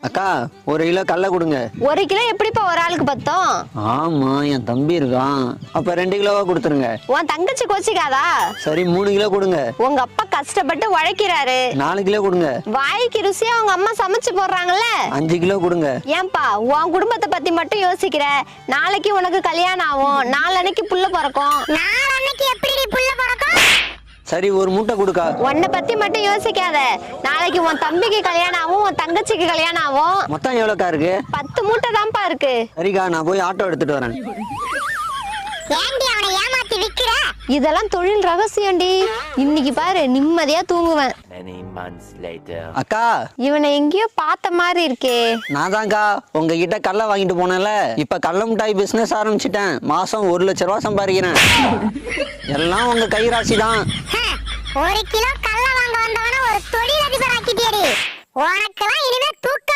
அக்கா 1 கிலோ கடலை கொடுங்க. 1 கிலோ எப்படிப்பா ஒரு ஆளுக்கு பத்தும்? ஆமா, என் தம்பி இருக்கான். அப்ப 2 கிலோவா கொடுத்துருங்க. உன் தங்கச்சி கோச்சிக்காதா? சரி 3 கிலோ கொடுங்க. உங்க அப்பா கஷ்டப்பட்டு உழைக்கிறாரு. 4 கிலோ கொடுங்க. வாய்க்கு ருசியா உங்க அம்மா சமைச்சு போடுறாங்கல்ல. 5 கிலோ கொடுங்க. ஏன்பா உன் குடும்பத்தை பத்தி மட்டும் யோசிக்கிற? நாளைக்கு உனக்கு கல்யாணம் ஆகும், நாளன்னைக்கு புள்ள பிறக்கும். நாளன்னைக்கு எப்படி புள்ள பிறக்கும்? சரி 1 மூட்டை கொடுக்கா. உன்னை பத்தி மட்டும் யோசிக்காத. நாளைக்கு உன் தம்பிக்கு கல்யாணம் ஆகும், உன் தங்கச்சிக்கு கல்யாணம் ஆகும். மொத்தம் எவ்வளோக்கா இருக்கு? 10 மூட்டை தான்ப்பா இருக்கு. சரிக்கா, நான் போய் ஆட்டோ எடுத்துட்டு வரேன். இதெல்லாம் தொழில் ரகசியம்டி. இன்னைக்கு பாரு நிம்மதியா தூங்குவேன். அக்கா, இவனை எங்கேயோ பார்த்த மாதிரி இருக்கே. நான் தான்க்கா உங்ககிட்ட கடலை வாங்கிட்டு போனேன்ல. இப்ப கடலை மிட்டாய் பிசினஸ் ஆரம்பிச்சிட்டேன். மாசம் 1 லட்ச ரூபா சம்பாதிக்கிறேன். எல்லாம் உங்க கைராசி தான். 1 கிலோ கடலை வாங்க வந்தவன ஒரு தொழிலதிபர் ஆக்கிட்டியடி. உனக்கெல்லாம் இனிமே தூக்கம்